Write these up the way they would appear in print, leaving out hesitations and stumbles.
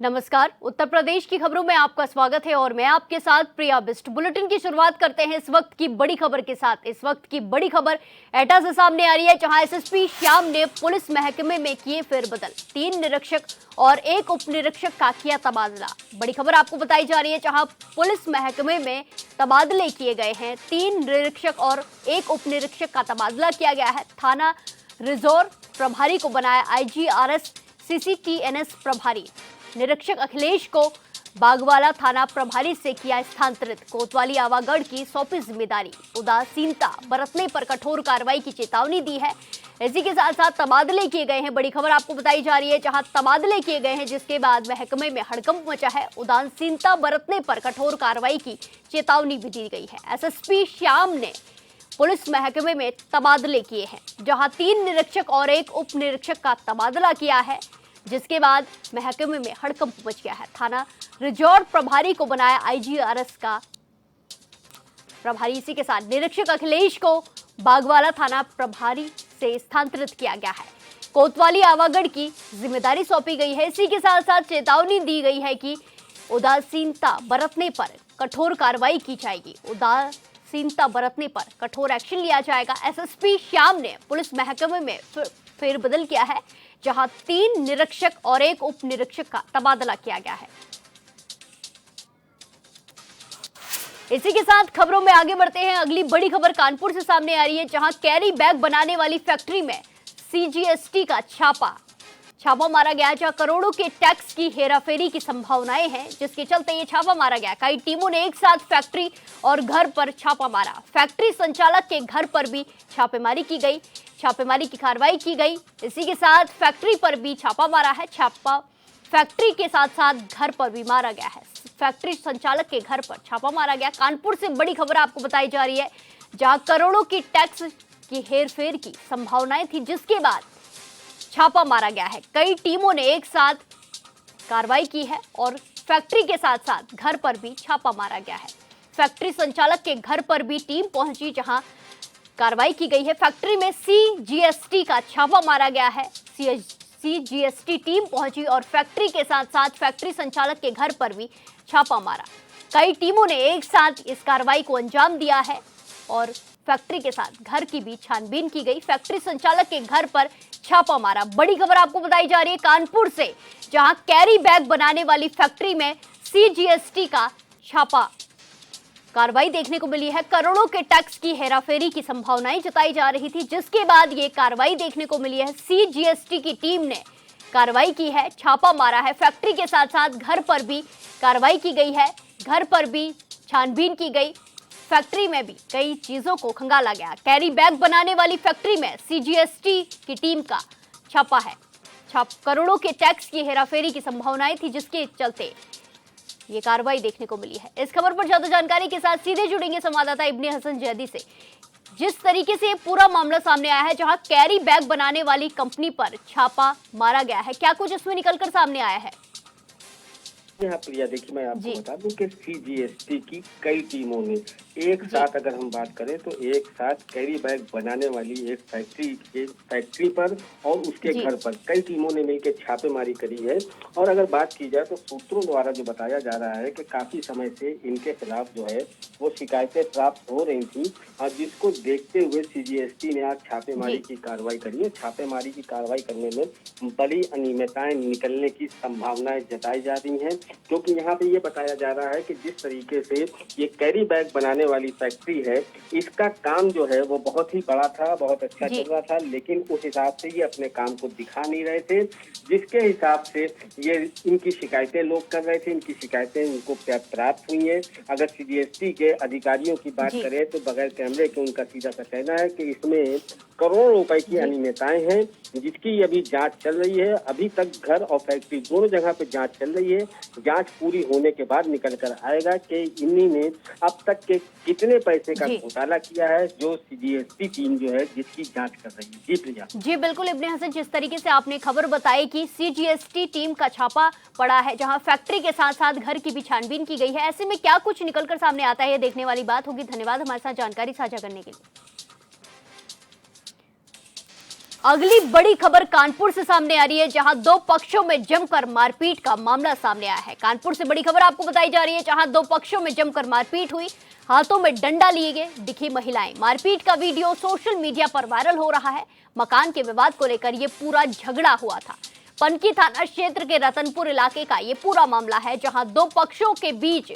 नमस्कार। उत्तर प्रदेश की खबरों में आपका स्वागत है और मैं आपके साथ प्रिया बिस्ट। बुलेटिन की शुरुआत करते हैं इस वक्त की बड़ी खबर के साथ। इस वक्त की बड़ी खबर एटा से सामने आ रही है, जहां एसएसपी श्याम ने पुलिस महकमे में किए फेरबदल। 3 निरीक्षक और 1 उप निरीक्षक का किया तबादला। बड़ी खबर आपको बताई जा रही है, जहां पुलिस महकमे में तबादले किए गए हैं। 3 निरीक्षक और 1 उप निरीक्षक का तबादला किया गया है। थाना रिजोर प्रभारी को बनाया आईजीआरएस सीसीटीएनएस प्रभारी। निरीक्षक अखिलेश को बागवाला थाना प्रभारी से किया स्थानांतरित। कोतवाली आवागढ़ की सौंपी जिम्मेदारी। उदासीनता बरतने पर कठोर कार्रवाई की चेतावनी दी है। इसी के साथ साथ तबादले किए गए हैं। बड़ी खबर आपको बताई जा रही है, जहां तबादले किए गए हैं, जिसके बाद महकमे में हड़कंप मचा है। उदासीनता बरतने पर कठोर कार्रवाई की चेतावनी भी दी गई है। एसएसपी श्याम ने पुलिस महकमे में तबादले किए हैं, जहां 3 निरीक्षक और 1 उप निरीक्षक का तबादला किया है, जिसके बाद महकमे में हड़कंप मच गया है। थाना रिजोर्ट प्रभारी को बनाया आईजीआरएस का प्रभारी। इसी के साथ निरीक्षक अखिलेश को बागवाला थाना प्रभारी से स्थानांतरित किया गया है। कोतवाली आवागढ़ की जिम्मेदारी सौंपी गई है। इसी के साथ साथ चेतावनी दी गई है कि उदासीनता बरतने पर कठोर कार्रवाई की जाएगी। उदासीनता बरतने पर कठोर एक्शन लिया जाएगा। एसएसपी श्याम ने पुलिस महकमे में फेरबदल किया है, जहां 3 निरीक्षक और 1 उप निरीक्षक का तबादला किया गया है। इसी के साथ खबरों में आगे बढ़ते हैं। अगली बड़ी खबर कानपुर से सामने आ रही है, जहां कैरी बैग बनाने वाली फैक्ट्री में सीजीएसटी का छापा मारा गया, जहां करोड़ों के टैक्स की हेराफेरी की संभावनाएं हैं, जिसके चलते ये छापा मारा गया। कई टीमों ने एक साथ फैक्ट्री और घर पर छापा मारा। फैक्ट्री संचालक के घर पर भी छापेमारी की गई, छापेमारी की कार्रवाई की गई। इसी के साथ फैक्ट्री पर भी छापा मारा है। छापा फैक्ट्री के साथ साथ घर पर भी मारा गया है। फैक्ट्री संचालक के घर पर छापा मारा गया। कानपुर से बड़ी खबर आपको बताई जा रही है, जहां करोड़ों की टैक्स की हेरफेर की संभावनाएं थी, जिसके बाद छापा मारा गया है। कई टीमों ने एक साथ कार्रवाई की है और फैक्ट्री के साथ साथ घर पर भी छापा मारा गया है। फैक्ट्री संचालक के घर पर भी टीम पहुंची, जहां कार्रवाई की गई है। फैक्ट्री में सीजीएसटी का छापा मारा गया है। सीजीएसटी टीम पहुंची और फैक्ट्री के साथ साथ फैक्ट्री संचालक के घर पर भी छापा मारा। कई टीमों ने एक साथ इस कार्रवाई को अंजाम दिया है और फैक्ट्री के साथ घर की भी छानबीन की गई। फैक्ट्री संचालक के घर पर छापा मारा। बड़ी खबर आपको बताई जा रही है कानपुर से, जहां कैरी बैग बनाने वाली फैक्ट्री में सीजीएसटी का छापा कार्रवाई देखने को मिली है। करोड़ों के टैक्स की हेराफेरी की संभावनाएं जताई जा रही थी, जिसके बाद ये कार्रवाई देखने को मिली है। सीजीएसटी की टीम ने कार्रवाई की है, छापा मारा है। फैक्ट्री के साथ साथ घर पर भी कार्रवाई की गई है, घर पर भी छानबीन की गई। फैक्ट्री में भी कई चीजों को खंगाला गया। कैरी बैग बनाने वाली फैक्ट्री में सीजीएसटी की टीम का छापा है। करोड़ों के टैक्स की हेराफेरी की संभावनाएं थी, जिसके चलते ये कार्रवाई देखने को मिली है। इस खबर पर ज्यादा जानकारी के साथ सीधे जुड़ेंगे संवाददाता इब्ने हसन जैदी से। जिस तरीके से पूरा मामला सामने आया है, जहां कैरी बैग बनाने वाली कंपनी पर छापा मारा गया है, क्या कुछ इसमें निकलकर सामने आया है? हाँ प्रिया, देखिए मैं आपको बता दूं कि सीजीएसटी की कई टीमों ने एक साथ, अगर हम बात करें तो एक साथ कैरी बैग बनाने वाली एक फैक्ट्री पर और उसके घर पर कई टीमों ने मिलकर छापेमारी करी है। और अगर बात की जाए तो सूत्रों द्वारा जो बताया जा रहा है कि काफी समय से इनके खिलाफ जो है वो शिकायतें प्राप्त हो रही थी, और जिसको देखते हुए सीजीएसटी ने आज छापेमारी की कार्रवाई करी है। छापेमारी की कार्रवाई करने में बड़ी अनियमितताएं निकलने की संभावनाएं जताई जा रही हैं, क्योंकि यहाँ पे ये बताया जा रहा है कि जिस तरीके से ये कैरी बैग बनाने वाली फैक्ट्री है, इसका काम जो है वो बहुत ही बड़ा था, बहुत अच्छा चल रहा था, लेकिन उस हिसाब से ये अपने काम को दिखा नहीं रहे थे, जिसके हिसाब से ये इनकी शिकायतें लोग कर रहे थे। इनकी शिकायतें इनको प्राप्त हुई हैं। अगर सीजीएसटी के अधिकारियों की बात करें तो बगैर कैमरे के उनका सीधा सा कहना है कि इसमें करोड़ों रुपए की अनियमितताएं हैं, जिसकी अभी जांच चल रही है। अभी तक घर और फैक्ट्री दोनों जगह पे जांच चल रही है। जांच पूरी होने के बाद निकल कर आएगा कि इन्हीं ने अब तक के कितने पैसे का घोटाला किया है, जो सीजीएसटी टीम जो है जिसकी जांच कर रही है। जी प्रिया। जी बिल्कुल इब्ने हसन, जिस तरीके से आपने खबर बताई कि सीजीएसटी टीम का छापा पड़ा है, जहां फैक्ट्री के साथ साथ घर की भी छानबीन की गई है, ऐसे में क्या कुछ निकलकर सामने आता है, ये देखने वाली बात होगी। धन्यवाद हमारे साथ जानकारी साझा करने के लिए। अगली बड़ी खबर कानपुर से सामने आ रही है, जहां दो पक्षों में जमकर मारपीट का मामला सामने आया है। कानपुर से बड़ी खबर आपको बताई जा रही है, जहां दो पक्षों में जमकर मारपीट हुई, हाथों में डंडा लिए गए दिखी महिलाएं। मारपीट का वीडियो सोशल मीडिया पर वायरल हो रहा है। मकान के विवाद को लेकर यह पूरा झगड़ा हुआ था। पनकी थाना क्षेत्र के रतनपुर इलाके का ये पूरा मामला है, जहां दो पक्षों के बीच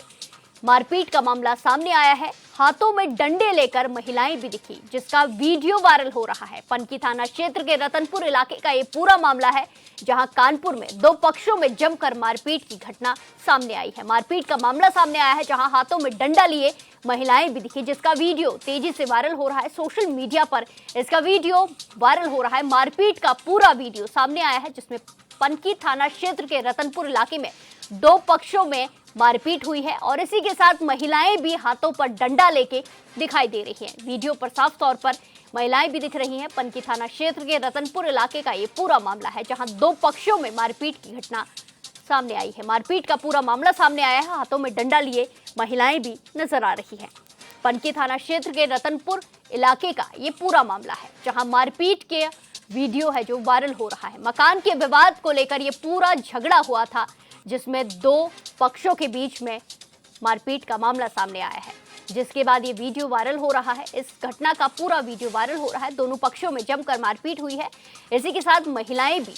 मारपीट का मामला सामने आया है। हाथों में डंडे लेकर महिलाएं भी दिखी, जिसका वीडियो वायरल हो रहा है। पनकी थाना क्षेत्र के रतनपुर इलाके का ये पूरा मामला है, जहां कानपुर में दो पक्षों में जमकर मारपीट की घटना सामने आई है। मारपीट का मामला सामने आया है, जहां हाथों में डंडा लिए महिलाएं भी दिखी, जिसका वीडियो तेजी से वायरल हो रहा है। सोशल मीडिया पर इसका वीडियो वायरल हो रहा है। मारपीट का पूरा वीडियो सामने आया है, जिसमें पनकी थाना क्षेत्र के रतनपुर इलाके में दो पक्षों में मारपीट हुई है और इसी के साथ महिलाएं भी हाथों पर डंडा लेके दिखाई दे रही हैं। वीडियो पर साफ तौर पर महिलाएं भी दिख रही हैं। पनकी थाना क्षेत्र के रतनपुर इलाके का ये पूरा मामला है, जहां दो पक्षों में मारपीट की घटना सामने आई है। मारपीट का पूरा मामला सामने आया है। हाथों में डंडा लिए महिलाएं भी नजर आ रही हैं। पनकी थाना क्षेत्र के रतनपुर इलाके का ये पूरा मामला है, जहां मारपीट के वीडियो है जो वायरल हो रहा है। मकान के विवाद को लेकर ये पूरा झगड़ा हुआ था, जिसमें दो पक्षों के बीच में मारपीट का मामला सामने आया है, जिसके बाद ये वीडियो वायरल हो रहा है। इस घटना का पूरा वीडियो वायरल हो रहा है। दोनों पक्षों में जमकर मारपीट हुई है। इसी के साथ महिलाएं भी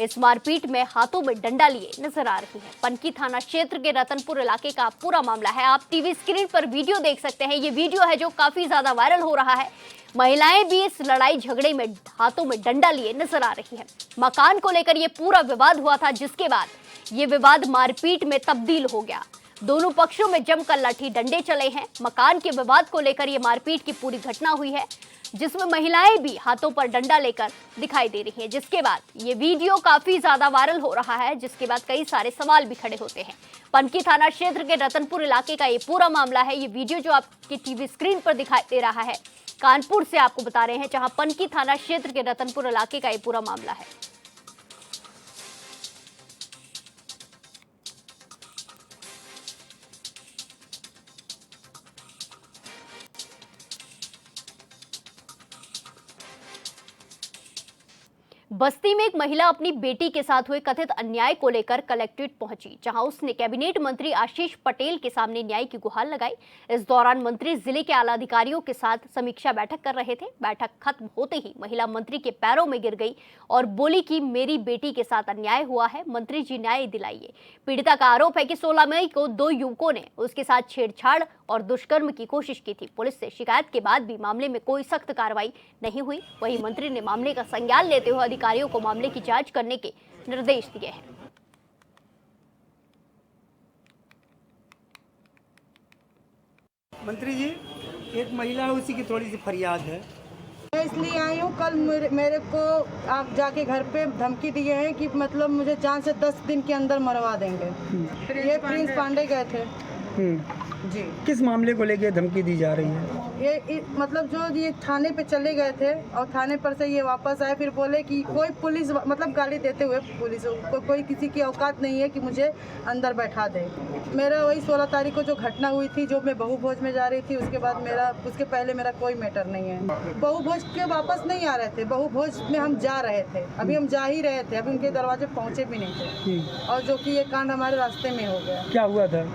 इस मारपीट में हाथों में डंडा लिए नजर आ रही है। पनकी थाना क्षेत्र के रतनपुर इलाके का पूरा मामला है। आप टीवी स्क्रीन पर वीडियो देख सकते हैं। ये वीडियो है जो काफी ज्यादा वायरल हो रहा है। महिलाएं भी इस लड़ाई झगड़े में हाथों में डंडा लिए नजर आ रही है। मकान को लेकर यह पूरा विवाद हुआ था, जिसके बाद ये विवाद मारपीट में तब्दील हो गया। दोनों पक्षों में जमकर लाठी डंडे चले हैं। मकान के विवाद को लेकर ये मारपीट की पूरी घटना हुई है, जिसमें महिलाएं भी हाथों पर डंडा लेकर दिखाई दे रही हैं। जिसके बाद ये वीडियो काफी ज्यादा वायरल हो रहा है, जिसके बाद कई सारे सवाल भी खड़े होते हैं। पनकी थाना क्षेत्र के रतनपुर इलाके का ये पूरा मामला है। ये वीडियो जो आपकी टीवी स्क्रीन पर दिखाई दे रहा है, कानपुर से आपको बता रहे हैं, जहां पनकी थाना क्षेत्र के रतनपुर इलाके का ये पूरा मामला है। बस्ती में एक महिला अपनी बेटी के साथ हुए कथित अन्याय को लेकर कलेक्ट्रेट पहुंची, जहां उसने कैबिनेट मंत्री आशीष पटेल के सामने न्याय की गुहार लगाई। इस दौरान मंत्री जिले के आला अधिकारियों के साथ समीक्षा बैठक कर रहे थे। बैठक खत्म होते ही महिला मंत्री के पैरों में गिर गई और बोली कि मेरी बेटी के साथ अन्याय हुआ है, मंत्री जी न्याय दिलाइए। पीड़िता का आरोप है कि 16 मई को दो युवकों ने उसके साथ छेड़छाड़ और दुष्कर्म की कोशिश की थी। पुलिस से शिकायत के बाद भी मामले में कोई सख्त कार्रवाई नहीं हुई। वहीं मंत्री ने मामले का संज्ञान लेते हुए अधिकारियों को मामले की जांच करने के निर्देश दिए हैं। मंत्री जी, एक महिला है, उसी की थोड़ी सी फरियाद है। मैं इसलिए आई हूँ, कल मेरे को आप जाके घर पे धमकी दिए हैं कि मतलब मुझे जान से 10 दिन के अंदर मरवा देंगे। ये प्रिंस पांडे गए थे जी। किस मामले को लेके धमकी दी जा रही है? ये मतलब जो ये थाने पे चले गए थे और थाने पर से ये वापस आए, फिर बोले कि कोई पुलिस मतलब गाली देते हुए पुलिस को कोई किसी की औकात नहीं है कि मुझे अंदर बैठा दे। मेरा वही 16 तारीख को जो घटना हुई थी, जो मैं बहू भोज में जा रही थी, उसके बाद उसके पहले मेरा कोई मैटर नहीं है। बहू भोज के वापस नहीं आ रहे थे, बहू भोज में हम जा रहे थे, अभी हम जा ही रहे थे, अभी उनके दरवाजे पहुँचे भी नहीं थे। और जो कि ये कांड हमारे रास्ते में हो गया। क्या हुआ था?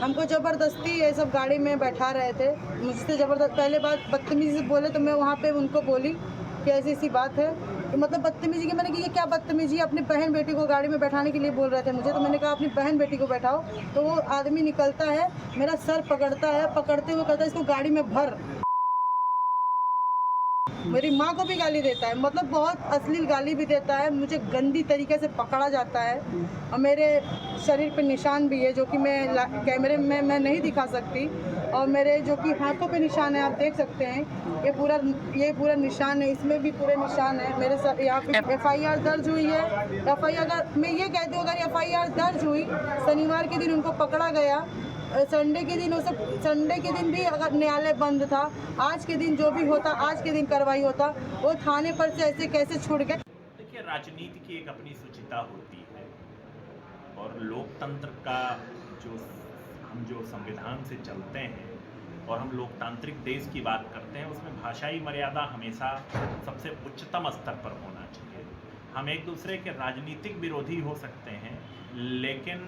हमको ज़बरदस्ती ये सब गाड़ी में बैठा रहे थे, मुझसे ज़बरदस्त पहले बात बदतमीजी से बोले, तो मैं वहाँ पे उनको बोली कि ऐसी ऐसी बात है। तो मतलब बदतमीजी की, मैंने कि ये क्या बदतमीजी, अपनी बहन बेटी को गाड़ी में बैठाने के लिए बोल रहे थे मुझे। तो मैंने कहा अपनी बहन बेटी को बैठाओ। तो वो आदमी निकलता है, मेरा सर पकड़ता है, पकड़ते हुए कहता है इसको गाड़ी में भर। मेरी माँ को भी गाली देता है, मतलब बहुत अश्लील गाली भी देता है। मुझे गंदी तरीके से पकड़ा जाता है और मेरे शरीर पे निशान भी है, जो कि मैं कैमरे में मैं नहीं दिखा सकती। और मेरे जो कि हाथों पे निशान है, आप देख सकते हैं, ये पूरा निशान है, इसमें भी पूरे निशान है। मेरे साथ यहाँ पे FIR दर्ज हुई है। FIR अगर मैं ये कहती हूँ, अगर FIR दर्ज हुई, शनिवार के दिन उनको पकड़ा गया, संडे के दिन संडे के दिन भी अगर न्यायालय बंद था, आज के दिन जो भी होता, आज के दिन कार्रवाई होता, वो थाने पर से ऐसे कैसे छूट गए? देखिए, राजनीति की एक अपनी सुचिता होती है और लोकतंत्र का जो हम संविधान से चलते हैं और हम लोकतांत्रिक देश की बात करते हैं, उसमें भाषाई मर्यादा हमेशा सबसे उच्चतम स्तर पर होना चाहिए। हम एक दूसरे के राजनीतिक विरोधी हो सकते हैं, लेकिन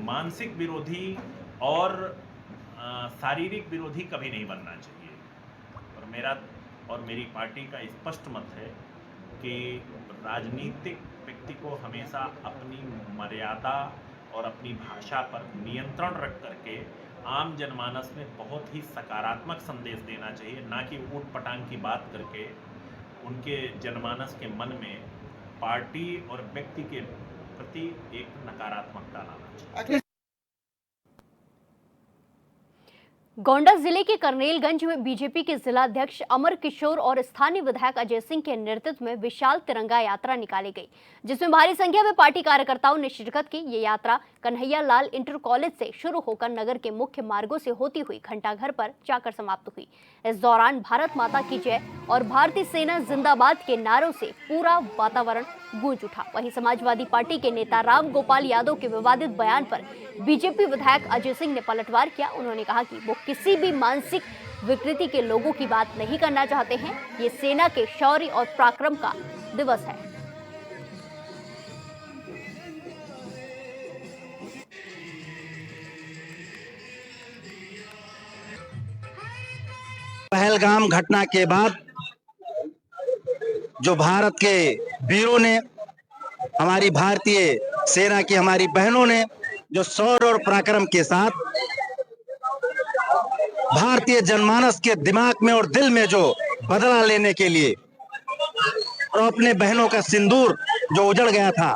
मानसिक विरोधी और शारीरिक विरोधी कभी नहीं बनना चाहिए। और मेरा और मेरी पार्टी का स्पष्ट मत है कि राजनीतिक व्यक्ति को हमेशा अपनी मर्यादा और अपनी भाषा पर नियंत्रण रख करके आम जनमानस में बहुत ही सकारात्मक संदेश देना चाहिए, ना कि ऊट पटांग की बात करके उनके जनमानस के मन में पार्टी और व्यक्ति के प्रति एक नकारात्मकता लाना चाहिए। गोंडा जिले के करनेलगंज में बीजेपी के जिला अध्यक्ष अमर किशोर और स्थानीय विधायक अजय सिंह के नेतृत्व में विशाल तिरंगा यात्रा निकाली गई, जिसमें भारी संख्या में पार्टी कार्यकर्ताओं ने शिरकत की। ये यात्रा कन्हैया लाल इंटर कॉलेज से शुरू होकर नगर के मुख्य मार्गों से होती हुई घंटाघर पर जाकर समाप्त हुई। इस दौरान भारत माता की जय और भारतीय सेना जिंदाबाद के नारों से पूरा वातावरण गूंज उठा। वहीं समाजवादी पार्टी के नेता राम गोपाल यादव के विवादित बयान पर बीजेपी विधायक अजय सिंह ने पलटवार किया। उन्होंने कहा कि वो किसी भी मानसिक विकृति के लोगों की बात नहीं करना चाहते हैं। ये सेना के शौर्य और पराक्रम का दिवस है। पहलगाम घटना के बाद जो भारत के वीरों ने, हमारी भारतीय सेना की हमारी बहनों ने जो शौर्य और पराक्रम के साथ भारतीय जनमानस के दिमाग में और दिल में जो बदला लेने के लिए और अपने बहनों का सिंदूर जो उजड़ गया था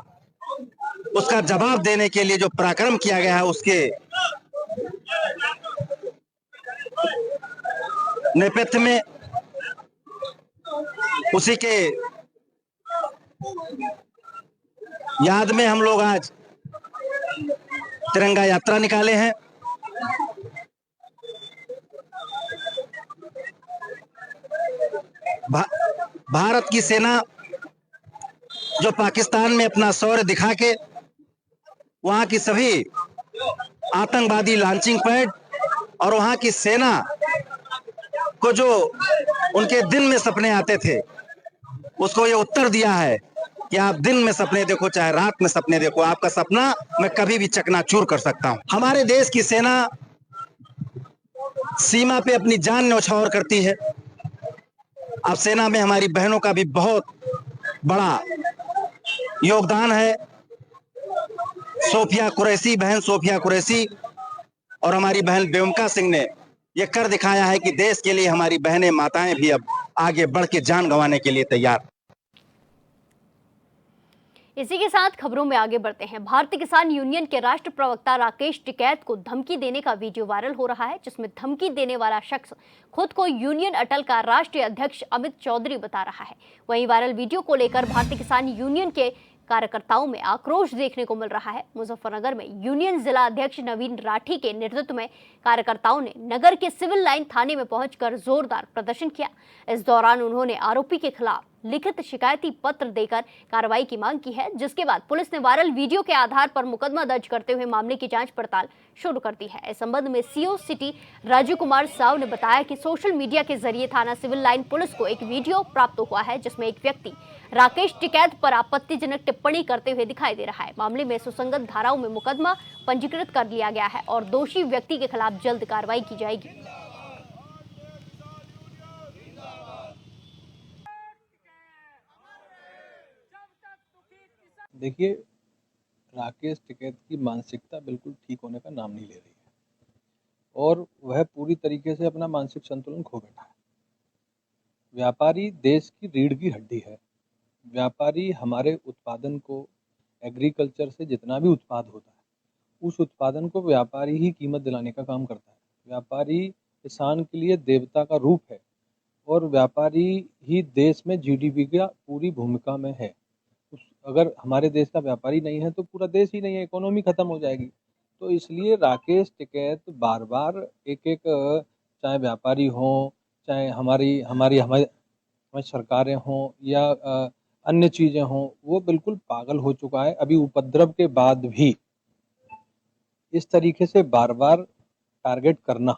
उसका जवाब देने के लिए जो पराक्रम किया गया है, उसके नेपथ्य में, उसी के याद में हम लोग आज तिरंगा यात्रा निकाले हैं। भारत की सेना जो पाकिस्तान में अपना शौर्य दिखा के वहां की सभी आतंकवादी लॉन्चिंग पैड और वहां की सेना को जो उनके दिन में सपने आते थे, उसको ये उत्तर दिया है कि आप दिन में सपने देखो चाहे रात में सपने देखो, आपका सपना मैं कभी भी चकनाचूर कर सकता हूं। हमारे देश की सेना सीमा पे अपनी जान न्यौछावर करती है। अब सेना में हमारी बहनों का भी बहुत बड़ा योगदान है। सोफिया कुरैशी, बहन सोफिया कुरैशी और हमारी बहन बेगम सिंह ने ये कर दिखाया है कि देश के लिए हमारी बहनें माताएं भी अब आगे बढ़ के जान गंवाने के लिए तैयार। इसी के साथ खबरों में आगे बढ़ते हैं। भारतीय किसान यूनियन के राष्ट्र प्रवक्ता राकेश टिकैत को धमकी देने का वीडियो वायरल हो रहा है, जिसमें धमकी देने वाला शख्स खुद को यूनियन अटल का राष्ट्रीय अध्यक्ष अमित चौधरी बता रहा है। वहीं वायरल वीडियो को लेकर भारतीय किसान यूनियन के कार्यकर्ताओं में आक्रोश देखने को मिल रहा है। मुजफ्फरनगर में यूनियन जिला अध्यक्ष नवीन राठी के नेतृत्व में कार्यकर्ताओं ने नगर के सिविल लाइन थाने में पहुंचकर जोरदार प्रदर्शन किया। इस दौरान उन्होंने आरोपी के खिलाफ लिखित शिकायती पत्र देकर कार्रवाई की मांग की है, जिसके बाद पुलिस ने वायरल वीडियो के आधार पर मुकदमा दर्ज करते हुए मामले की जांच पड़ताल शुरू कर दी है। इस संबंध में सीओ सिटी राजू कुमार साव ने बताया कि सोशल मीडिया के जरिए थाना सिविल लाइन पुलिस को एक वीडियो प्राप्त हुआ है, जिसमें एक व्यक्ति राकेश टिकैत पर आपत्तिजनक टिप्पणी करते हुए दिखाई दे रहा है। मामले में सुसंगत धाराओं में मुकदमा पंजीकृत कर लिया गया है और दोषी व्यक्ति के खिलाफ जल्द कार्रवाई की जाएगी। देखिए, राकेश टिकैत की मानसिकता बिल्कुल ठीक होने का नाम नहीं ले रही है और वह पूरी तरीके से अपना मानसिक संतुलन खो बैठा है। व्यापारी देश की रीढ़ की हड्डी है। व्यापारी हमारे उत्पादन को, एग्रीकल्चर से जितना भी उत्पाद होता है, उस उत्पादन को व्यापारी ही कीमत दिलाने का काम करता है। व्यापारी किसान के लिए देवता का रूप है और व्यापारी ही देश में जीडीपी का पूरी भूमिका में है। अगर हमारे देश का व्यापारी नहीं है तो पूरा देश ही नहीं है, इकोनॉमी खत्म हो जाएगी। तो इसलिए राकेश टिकैत बार बार एक चाहे व्यापारी हों, चाहे हमारी सरकारें हों या अन्य चीज़ें हों, वो बिल्कुल पागल हो चुका है। अभी उपद्रव के बाद भी इस तरीके से बार बार टारगेट करना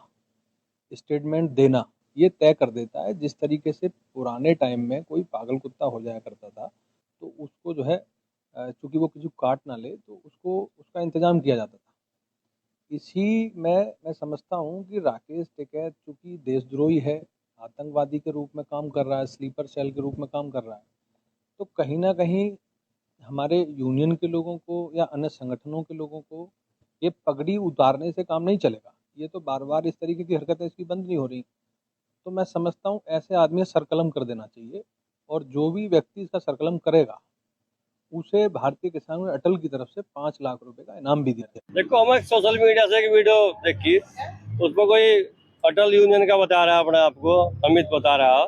स्टेटमेंट देना ये तय कर देता है। जिस तरीके से पुराने टाइम में कोई पागल कुत्ता हो जाया करता था तो उसको जो है चूँकि वो किसी को काट ना ले तो उसको उसका इंतज़ाम किया जाता था। इसी में मैं समझता हूँ कि राकेश टिकैत चूँकि देशद्रोही है, आतंकवादी के रूप में काम कर रहा है, स्लीपर सेल के रूप में काम कर रहा है, तो कहीं न कहीं हमारे यूनियन के लोगों को या अन्य संगठनों के लोगों को ये पगड़ी उतारने से काम नहीं चलेगा। ये तो बार-बार इस तरीके की हरकतें इसकी बंद नहीं हो रही। तो मैं समझता हूँ ऐसे आदमी सरकलम कर देना चाहिए और जो भी व्यक्ति इसका सरकलम करेगा उसे भारतीय किसान यूनियन अटल की तरफ से 5 लाख रुपए का इनाम भी दिया जाए। देखो, हमें सोशल मीडिया से एक वीडियो देखी, उसमें कोई अटल यूनियन का बता रहा है अपने आप को, अमित बता रहा,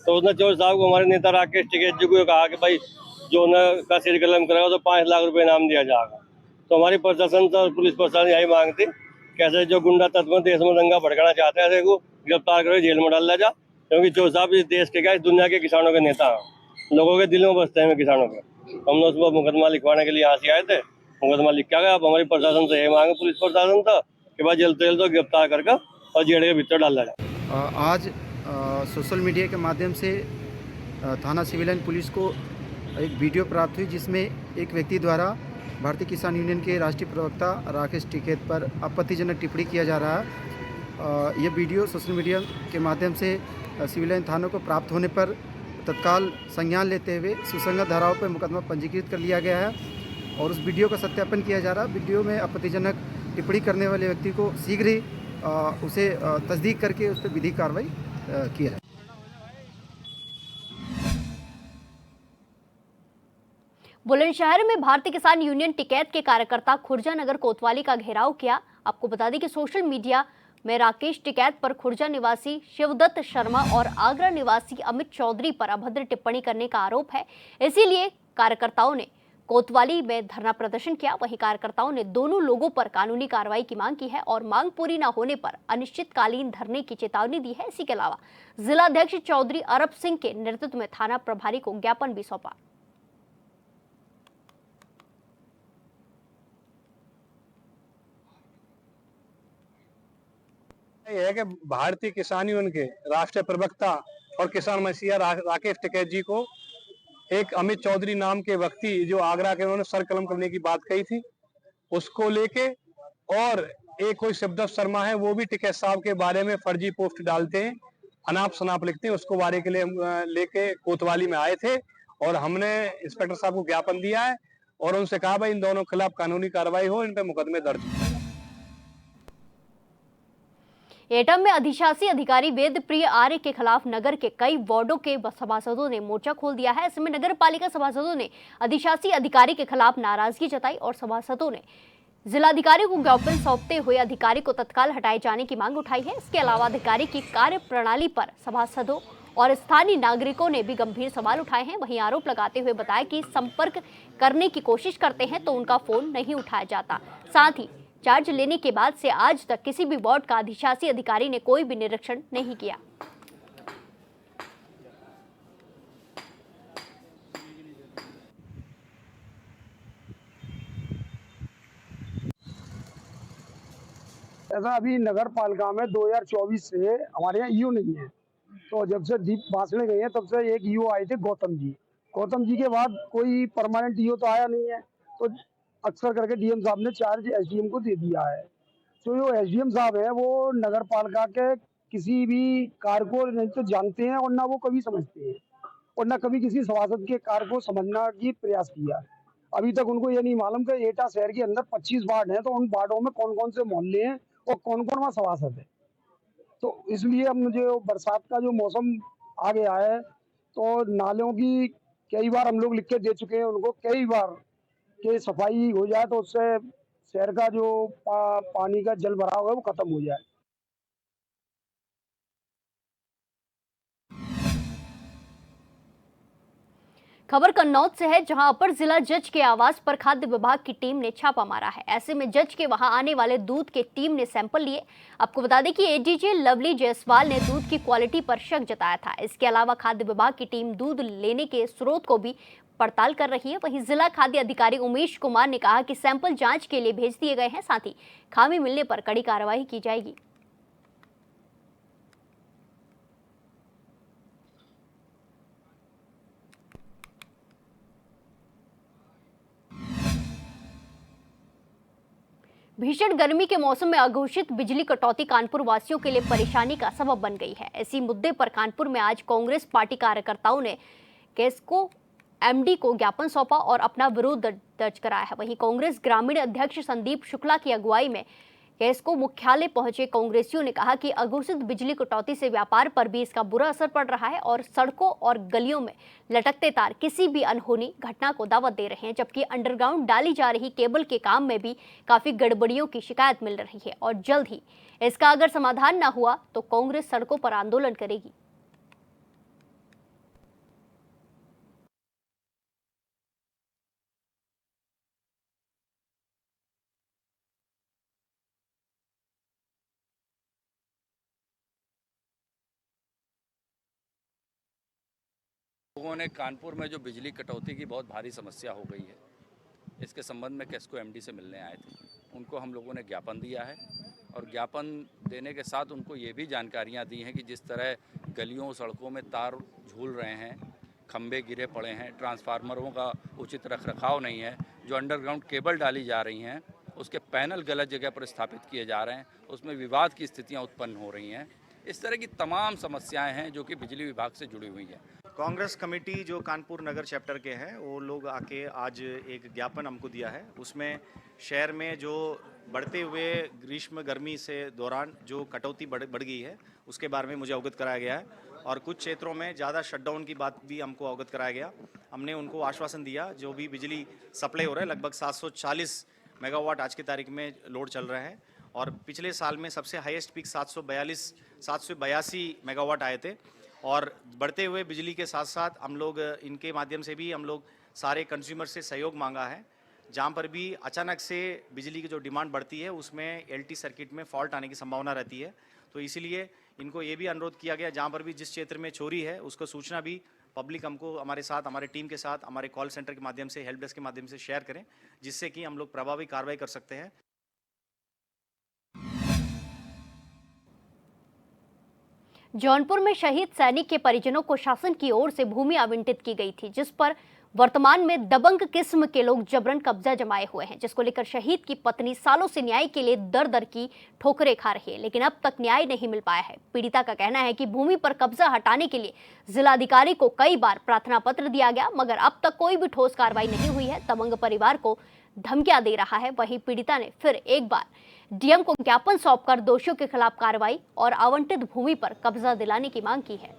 तो उसने चौधरी साहब को, हमारे नेता राकेश टिकैत जी को कहा कि भाई जो का सिर कलम करेगा तो 5 लाख रुपए इनाम दिया जाएगा। तो हमारी प्रशासन और पुलिस प्रशासन यही मांगती, कैसे जो गुंडा तत्व देश में दंगा भड़काना चाहते हैं ऐसे को गिरफ्तार करो, जेल में डाल दिया जा, क्योंकि चौधरी साहब इस देश के क्या, इस दुनिया के किसानों के नेता हैं, लोगों के दिलों में बसते हैं किसानों के। हम लोग सुबह मुकदमा लिखवाने के लिए यहाँ से आए थे, मुकदमा लिख गया। अब हमारी प्रशासन से यही मांगे, पुलिस प्रशासन था कि भाई जल्द से जल्द गिरफ्तार करके और जेल के भीतर डाला जाए। आज सोशल मीडिया के माध्यम से थाना सिविल लाइन पुलिस को एक वीडियो प्राप्त हुई जिसमें एक व्यक्ति द्वारा भारतीय किसान यूनियन के राष्ट्रीय प्रवक्ता राकेश टिकैत पर आपत्तिजनक टिप्पणी किया जा रहा है। यह वीडियो सोशल मीडिया के माध्यम से सिविल लाइन थानों को प्राप्त होने पर तत्काल संज्ञान लेते हुए सुसंगत धाराओं पर मुकदमा पंजीकृत कर लिया गया है और उस वीडियो का सत्यापन किया जा रहा है। वीडियो में आपत्तिजनक टिप्पणी करने वाले व्यक्ति को शीघ्र ही उसे तस्दीक करके उस पर विधिक कार्रवाई किया जाए। बुलंदशहर में भारतीय किसान यूनियन टिकैत के कार्यकर्ता खुर्जा नगर कोतवाली का घेराव किया। आपको बता दें कि सोशल मीडिया में राकेश टिकैत पर खुर्जा निवासी शिवदत्त शर्मा और आगरा निवासी अमित चौधरी पर अभद्र टिप्पणी करने का आरोप है। इसीलिए कार्यकर्ताओं ने कोतवाली में धरना प्रदर्शन किया। वहीं कार्यकर्ताओं ने दोनों लोगों पर कानूनी कार्रवाई की मांग की है और मांग पूरी न होने पर अनिश्चितकालीन धरने की चेतावनी दी है। इसी के अलावा जिलाध्यक्ष चौधरी अरब सिंह के नेतृत्व में थाना प्रभारी को ज्ञापन भी सौंपा। यह है कि भारतीय किसान यूनियन के राष्ट्रीय प्रवक्ता और किसान मसीहा राकेश टिकैत जी को एक अमित चौधरी नाम के व्यक्ति जो आगरा के, उन्होंने सर कलम करने की बात कही थी, उसको लेके, और एक कोई शिवदत्त शर्मा है वो भी टिकैत साहब के बारे में फर्जी पोस्ट डालते हैं, अनाप शनाप लिखते हैं, उसको बारे के लिए लेके कोतवाली में आए थे और हमने इंस्पेक्टर साहब को ज्ञापन दिया है और उनसे कहा भाई इन दोनों के खिलाफ कानूनी कार्रवाई हो, इन पे मुकदमे दर्ज। एटा में अधिशासी अधिकारी वेद प्रिय आर्य के खिलाफ नगर के कई वार्डों के सभासदों ने मोर्चा खोल दिया है। इसमें नगर पालिका सभासदों ने अधिशासी अधिकारी के खिलाफ नाराजगी जताई और सभासदों ने जिलाधिकारी को ज्ञापन सौंपते हुए अधिकारी को तत्काल हटाए जाने की मांग उठाई है। इसके अलावा अधिकारी की कार्य प्रणाली पर सभासदों और स्थानीय नागरिकों ने भी गंभीर सवाल उठाए हैं। वहीं आरोप लगाते हुए बताया कि संपर्क करने की कोशिश करते हैं तो उनका फोन नहीं उठाया जाता। साथ ही चार्ज लेने के बाद से आज तक किसी भी वार्ड का अधिशासी अधिकारी ने कोई भी निरीक्षण नहीं किया। ऐसा अभी नगर पालिका में 2024 से हमारे यहाँ ईओ नहीं है, तो जब से दीप भाषण गए हैं तब से एक ईओ आए थे गौतम जी के बाद कोई परमानेंट ईओ तो आया नहीं है, तो अक्सर करके डीएम साहब ने चार्ज एसडीएम को दे दिया है। तो जो एसडीएम साहब है वो नगर पालिका के किसी भी कार्य को नहीं तो जानते हैं और ना वो कभी समझते हैं और ना कभी किसी सभासद के कार्य को समझना की प्रयास किया। अभी तक उनको ये नहीं मालूम कि एटा शहर के अंदर 25 वार्ड हैं, तो उन वार्डों में कौन कौन से मोहल्ले हैं और कौन कौन वहाँ सभासद है। तो इसलिए अब मुझे बरसात का जो मौसम आ गया है तो नालों की कई बार हम लोग लिख के दे चुके हैं उनको, कई बार कि सफाई हो जाए तो उससे शहर का जो पानी का जल भराव है वो खत्म हो जाए। खबर कन्नौज से है, जहां अपर जिला जज के आवास पर खाद्य विभाग की टीम ने छापा मारा है। ऐसे में जज के वहां आने वाले दूध के टीम ने सैंपल लिए। आपको बता दें कि एडीजे लवली जायसवाल ने दूध की क्वालिटी पर शक जताया था। इसके अलावा खाद्य विभाग की टीम दूध लेने के स्रोत को भी पड़ताल कर रही है। वहीं जिला खाद्य अधिकारी उमेश कुमार ने कहा कि सैंपल जांच के लिए भेज दिए गए हैं, साथ ही खामी मिलने पर कड़ी कार्रवाई की जाएगी। भीषण गर्मी के मौसम में अघोषित बिजली कटौती कानपुर वासियों के लिए परेशानी का सबब बन गई है। इसी मुद्दे पर कानपुर में आज कांग्रेस पार्टी कार्यकर्ताओं ने केस्को एमडी को ज्ञापन सौंपा और अपना विरोध दर्ज कराया है। वहीं कांग्रेस ग्रामीण अध्यक्ष संदीप शुक्ला की अगुवाई में केस्को मुख्यालय पहुंचे कांग्रेसियों ने कहा कि अघोषित बिजली कटौती से व्यापार पर भी इसका बुरा असर पड़ रहा है और सड़कों और गलियों में लटकते तार किसी भी अनहोनी घटना को दावत दे रहे हैं, जबकि अंडरग्राउंड डाली जा रही केबल के काम में भी काफी गड़बड़ियों की शिकायत मिल रही है और जल्द ही इसका अगर समाधान न हुआ तो कांग्रेस सड़कों पर आंदोलन करेगी। लोगों ने कानपुर में जो बिजली कटौती की बहुत भारी समस्या हो गई है, इसके संबंध में केस्को एमडी से मिलने आए थे। उनको हम लोगों ने ज्ञापन दिया है और ज्ञापन देने के साथ उनको ये भी जानकारियां दी हैं कि जिस तरह गलियों सड़कों में तार झूल रहे हैं, खंभे गिरे पड़े हैं, ट्रांसफार्मरों का उचित रखरखाव नहीं है, जो अंडरग्राउंड केबल डाली जा रही हैं उसके पैनल गलत जगह पर स्थापित किए जा रहे हैं, उसमें विवाद की स्थितियाँ उत्पन्न हो रही हैं। इस तरह की तमाम समस्याएँ हैं जो कि बिजली विभाग से जुड़ी हुई हैं। कांग्रेस कमेटी जो कानपुर नगर चैप्टर के हैं वो लोग आके आज एक ज्ञापन हमको दिया है। उसमें शहर में जो बढ़ते हुए ग्रीष्म गर्मी से दौरान जो कटौती बढ़ गई है उसके बारे में मुझे अवगत कराया गया है और कुछ क्षेत्रों में ज़्यादा शटडाउन की बात भी हमको अवगत कराया गया। हमने उनको आश्वासन दिया जो भी बिजली सप्लाई हो रहा है, लगभग 740 मेगावाट आज की तारीख में लोड चल रहा है और पिछले साल में सबसे हाईएस्ट पीक 782 मेगावाट आए थे। और बढ़ते हुए बिजली के साथ साथ हम लोग इनके माध्यम से भी हम लोग सारे कंज्यूमर से सहयोग मांगा है। जहाँ पर भी अचानक से बिजली की जो डिमांड बढ़ती है उसमें एलटी सर्किट में फॉल्ट आने की संभावना रहती है, तो इसीलिए इनको ये भी अनुरोध किया गया जहाँ पर भी जिस क्षेत्र में चोरी है उसको सूचना भी पब्लिक हमको हमारे साथ, हमारे टीम के साथ, हमारे कॉल सेंटर के माध्यम से, हेल्प डेस्क के माध्यम से शेयर करें, जिससे कि हम लोग प्रभावी कार्रवाई कर सकते हैं। जौनपुर में शहीद सैनिक के परिजनों को शासन की ओर से भूमि आवंटित की गई थी, जिस पर वर्तमान में दबंग किस्म के लोग जबरन कब्जा जमाए हुए हैं, जिसको लेकर शहीद की पत्नी सालों से न्याय के लिए दर दर की ठोकरें खा रही है, लेकिन अब तक न्याय नहीं मिल पाया है। पीड़िता का कहना है कि भूमि पर कब्जा हटाने के लिए जिलाधिकारी को कई बार प्रार्थना पत्र दिया गया, मगर अब तक कोई भी ठोस कार्रवाई नहीं हुई है। दबंग परिवार को धमकियां दे रहा है। वहीं पीड़िता ने फिर एक बार डीएम को ज्ञापन सौंपकर दोषियों के खिलाफ कार्रवाई और आवंटित भूमि पर कब्जा दिलाने की मांग की है।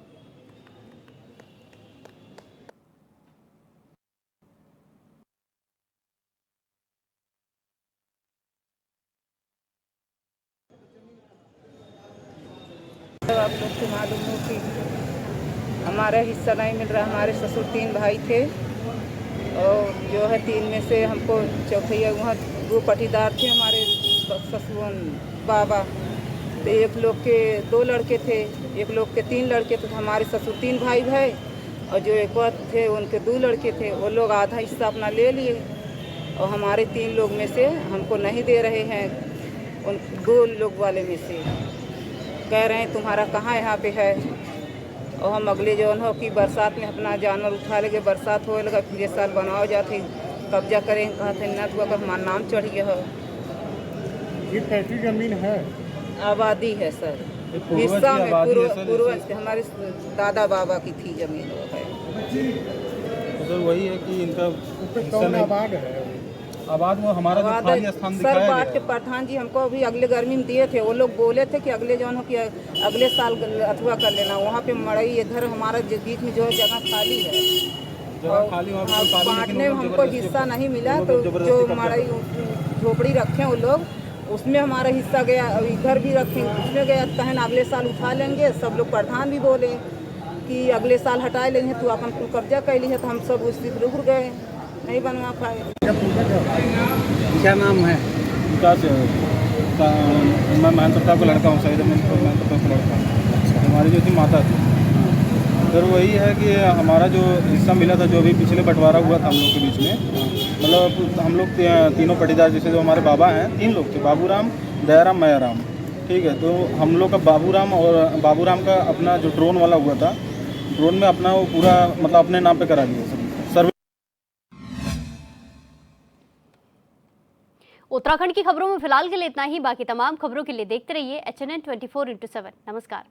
आप लोग को मालूम हो कि हमारा हिस्सा नहीं मिल रहा। हमारे ससुर 3 भाई थे और जो है 3 में से हमको चौथैया वहाँ 2 पटीदार थे हमारे ससुर बाबा, तो एक लोग के 2 लड़के थे, एक लोग के 3 लड़के थे। हमारे ससुर 3 भाई भाई और जो एक और थे उनके 2 लड़के थे, वो लोग आधा हिस्सा अपना ले लिए और हमारे 3 लोग में से हमको नहीं दे रहे हैं। उन 2 लोग वाले में से कह रहे हैं तुम्हारा कहाँ यहाँ पे है, और हम अगले जौन हो कि बरसात में अपना जानवर उठा लेंगे, बरसात हो लगा फिर साल बनाओ जाते कब्जा करें, कहा थे न तो अगर हमारा नाम चढ़ गया हो। ये फैक्ट्री जमीन है, आबादी है सर, हिस्सा में पूर्वज के हमारे दादा बाबा की थी जमीन वो है। तो सर वही है कि इनका आबाद है, आबाद में हमारा जो खाली स्थान दिखाया सर गया बाट के प्रधान जी हमको अभी अगले गर्मी में दिए थे। वो लोग बोले थे कि अगले जौन हो कि अगले साल अथवा कर लेना। वहाँ पे मड़ई इधर हमारा बीच में जो जगह खाली है और बांटने में हमको हिस्सा नहीं मिला, तो जो मड़ई झोपड़ी रखे वो लोग उसमें हमारा हिस्सा गया, इधर भी रखें उसमें गया, कहें अगले साल उठा लेंगे। सब लोग प्रधान भी बोले कि अगले साल हटा लेंगे, तो अपन कब्जा कर ली है, तो हम सब उस दिन रुक गए, नहीं बनवा पाए। क्या नाम है? विकास मैं महंत प्रताप का लड़का हूँ, शहीद महंत प्रताप का लड़का। हमारी जो थी माता थी, फिर वही है कि हमारा जो हिस्सा मिला था, जो अभी पिछले बंटवारा हुआ था हम लोग के बीच में, मतलब हम लोग तीनों पटीदार, जैसे जो हमारे बाबा हैं 3 लोग थे, बाबूराम, दयाराम, मयाराम, ठीक है। तो हम लोग का बाबूराम का अपना जो ड्रोन वाला हुआ था, ड्रोन में अपना वो पूरा मतलब अपने नाम पे करा दिया सर्वे। उत्तराखंड की खबरों में फिलहाल के लिए इतना ही। बाकी तमाम खबरों के लिए देखते रहिए HNN 24/7। नमस्कार।